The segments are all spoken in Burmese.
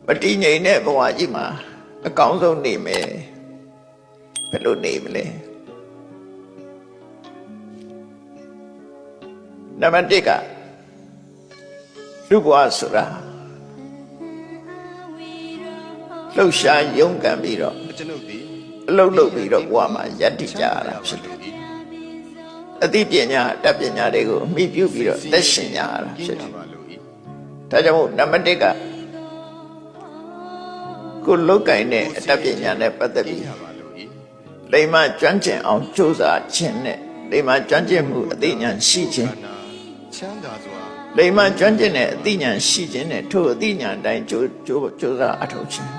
မတည်ငြိမ်တဲ့ဘဝကြီးမှာအကောင်းဆုံးနေမယ်ဘယ်လိုနေမလဲနံပါတ်1ကလူဘဝဆိုတာလှုပ်ရှားရုန်းကန်ပြီးတော့အလုပ်လုပ်ပြီးတော့ဘဝမှာယက်တည်ကြရတာဖြစ်တယ်အသိပညာတတ်ပညာတွေကိုအမိပြုပြီးတော့သက်ရှင်ကြရတာဖြစ်တယ်ဒါကြောင့်မို့နံပါတ်1ကကိုလုတ်ကင်တဲ့အတတ်ပညာနဲ့ပတ်သက်ပြီးလိမ္မာကျွမ်းကျင်အောင်ကြိုးစားခြင်းနဲ့လိမ္မာကျွမ်းကျင်မှုအသိဉာဏ်ရှိခြင်းလိမ္မာကျွမ်းကျင်တဲ့အသိဉာဏ်ရှိခြင်းနဲ့ထို့အသိဉာဏ်တိုင်းကြိုးစားအထောက်ခြင်း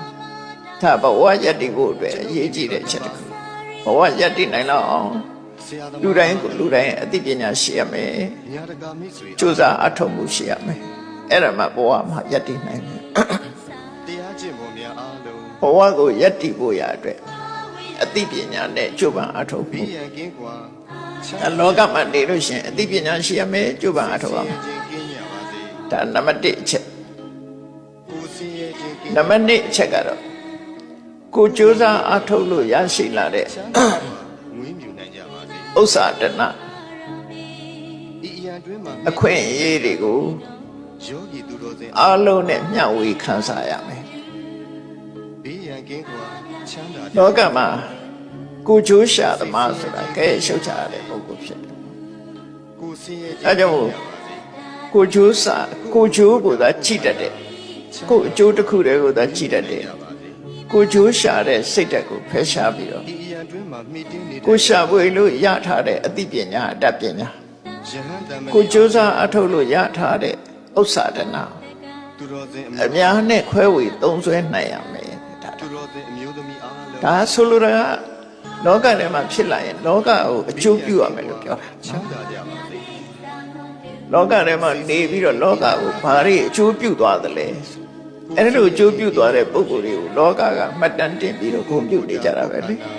ဒါဘဝယက်တည်ဖို့အတွက်အရေးကြီးတဲ့အချက်တစ်ခုဘဝယက်တည်နိုင်လောက်အောင်လူတိုင်းအသိပညာရှိရမယ်ကြိုးစားအထောက်မှုရှိရမယ်အဲ့ဒါမှဘဝမှာယက်တည်နိုင်တယ်ဘဝကိုယက်တည်ဖို့ရအတွက်အသိပညာနဲ့ကြိုးပမ်းအထောက်မှုလောကမှာနေလို့ရှိရင်အသိပညာရှိရမယ်ကြိုးပမ်းအထောက်ရမယ်ဒါနံပါတ်1အချက်နံပါတ်2အချက်ကတော့ကိုကြိုးစားအထောက်လို့ရရှိလာတဲ့ဥစ္စာတဏအခွင့်အရေးတွေကိုအားလုံးနဲ့မျှဝေခံစားရမယ်လောကမှာကိုကြိုးရှာသမားဆိုတာကဲရှုပ်ချရတဲ့ပုဂ္ဂိုလ်ဖြစ်တယ်အဲကြောင့်ကိုကြိုးကိုသာကြည့်တတ်တယ်ကိုအကျိုးတစ်ခုတည်းကိုသာကြည့်တတ်တယ်ကိုကြိုးရှာတဲ့စိတ်ဓာတ်ကိုဖယ်ရှားပြီးတော့ကိုရှာဖွေလို့ရထားတဲ့အသိပညာအတတ်ပညာကိုကြိုးစားအထုတ်လို့ရထားတဲ့ဥစ္စာတဏအများနဲ့ခွဲဝေသုံးစွဲနိုင်ရမယ်ဒါဆိုလိုတာကလောကထဲမှာဖြစ်လာရင်လောကကိုအကျိုးပြုရမယ်လို့ပြောတာလောကထဲမှာနေပြီးတော့လောကကိုဘာတွေအကျိုးပြုသွားသလဲအဲ့လိုအကျိုးပြုသွားတဲ့ပုဂ္ဂိုလ်တွေကိုလောကကမှတ်တမ်းတင်ပြီးတော့ဂုဏ်ပြုနေကြတာပဲလေဒါ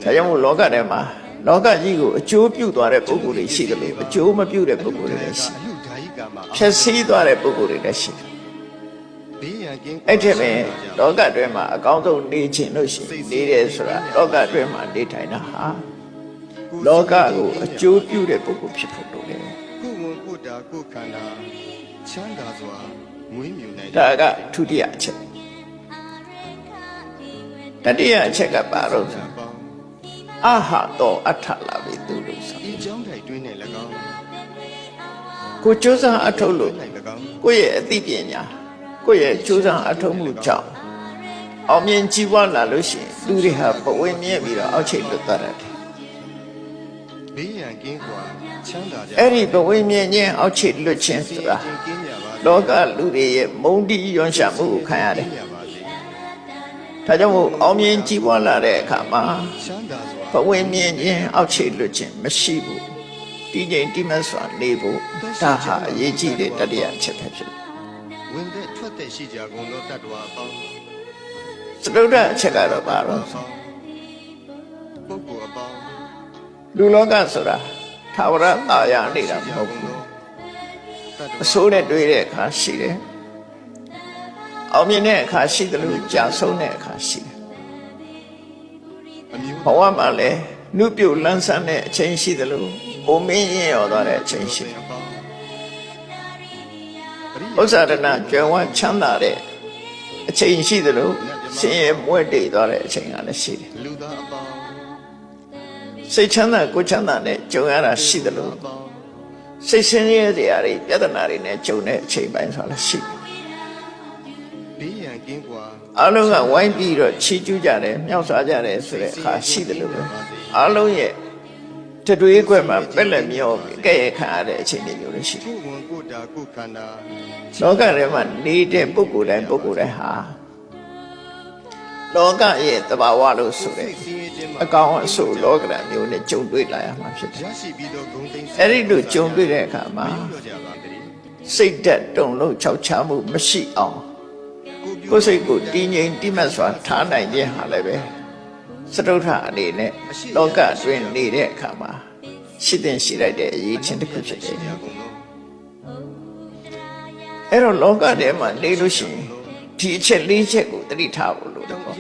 ကြောင့်မို့လောကထဲမှာလောကကြီးကိုအကျိုးပြုသွားတဲ့ပုဂ္ဂိုလ်တွေရှိတယ်လို့အကျိုးမပြုတဲ့ပုဂ္ဂိုလ်တွေလည်းရှိဖြည့်ဆည်းသွားတဲ့ပုဂ္ဂိုလ်တွေလည်းရှိတယ်အဲ့ဒီမဲ့လောကအတွင်းမှာအကောင်းဆုံးနေခြင်းလို့ရှိရင်နေတယ်ဆိုတာလောကအတွင်းမှာနေထိုင်တာဟာလောကကိုအကျိုးပြုတဲ့ပုဂ္ဂိုလ်ဖြစ်ဖို့လိုတယ်ကိုယ်ဝန်ကိုယ်တာကိုယ်ခန္ဓာချမ်းသာစွာမွေးမြူနိုင်ဒါကဒုတိယအချက်တတိယအချက်ကပါတော့အာဟာတောအထလာပြီသူလို့ဆိုဒီကြောင်းထိုင်တွင်းနဲ့၎င်းကိုကြိုးစားအထုတ်လို့ကိုယ့်ရဲ့အသိပညာကိုယ့်ရဲ့ကြိုးစားအထုတ်မှုကြောင့်အောင်မြင်ကြီးပွားလာလို့ရှိရင်လူတွေဟာပဝေမြဲပြီးတော့အောက်ချိတ်လွတ်သွားတယ်ဘေးရန်ကင်းကွာချမ်းသာကြအဲ့ဒီပဝေမြဲခြင်းအောက်ချိတ်လွတ်ခြင်းဆိုတာလောကလူတွေရဲ့မုန်းတီးရွံ့ရှာမှုကိုခံရတယ်ဒါကြောင့်မို့အောင်မြင်ကြီးပွားလာတဲ့အခါမှာပဝေမြဲခြင်းအောက်ချိတ်လွတ်ခြင်းမရှိဘူးတည်ငြိမ်တည်မတ်စွာနေဖို့ဒါဟာအရေးကြီးတဲ့တတိယအချက်ပဲဖြစ်တယ်ဝင်တဲ့ထွက်တဲ့ရှိကြကုန်သောတတ္တဝါအပေါင်းစတုဒ္ဒအချက်ကတော့ပါတော့ပုဂ္ဂိုလ်အပေါင်းလူလောကဆိုတာသာဝရတာယာနေတာမဟုတ်ဘူးအဆိုးနဲ့တွေ့တဲ့အခါရှိတယ်အောင်မြင်တဲ့အခါရှိတယ်လို့ကြာဆုံးတဲ့အခါရှိတယ်ဘဝမှာလည်းနုပြုတ်လန်းဆန်းတဲ့အချိန်ရှိတယ်လို့ဘုံမင်းရင်ရောသွားတဲ့အချိန်ရှိတယ်ဥစ္စာဒနာကျွမ်းဝချမ်းသာတဲ့အချိန်ရှိတယ်လို့ဆင်းရဲမွဲတေသွားတဲ့အချိန်ကလည်းရှိတယ်စိတ်ချမ်းသာကိုယ်ချမ်းသာနဲ့ကြုံရတာရှိတယ်လို့စိတ်ဆင်းရဲစရာတွေပြဿနာတွေနဲ့ကြုံတဲ့အချိန်ပိုင်းဆိုတာလည်းရှိတယ်အားလုံးကဝိုင်းပြီးတော့ချီးကျူးကြတယ်မြောက်စားကြတယ်ဆိုတဲ့အခါရှိတယ်လို့ပဲအားလုံးရဲ့တတွေးခွက်မှာပက်လက်မျောပြီးကဲ့ရဲ့ခံရတဲ့အချိန်တွေမျိုးလည်းရှိတယ်လောကထဲမှာနေတဲ့ပုဂ္ဂိုလ်တိုင်းဟာလောကရဲ့သဘာဝလို့ဆိုတဲ့အကောင်အဆိုးလောကဓာတ်မျိုးနဲ့ကြုံတွေ့လာရမှာဖြစ်တယ်အဲ့ဒီလိုကြုံတွေ့တဲ့အခါမှာစိတ်ဓာတ်တုန်လှုပ်ခြောက်ခြားမှုမရှိအောင်ကိုယ်စိတ်ကိုတည်ငြိမ်တိမတ်စွာထားနိုင်ခြင်းဟာလည်းပဲစတုထအနေနဲ့လောကအတွင်းနေတဲ့အခါမှာရှိတဲ့ရှိလိုက်တဲ့အရေးချင်းတစ်ခုဖြစ်တယ် အဲ့တော့လောကထဲမှာနေလို့ရှိရင်ဒီအချက်၄ချက်ကိုသတိထားဖို့လိုတယ်ပေါ့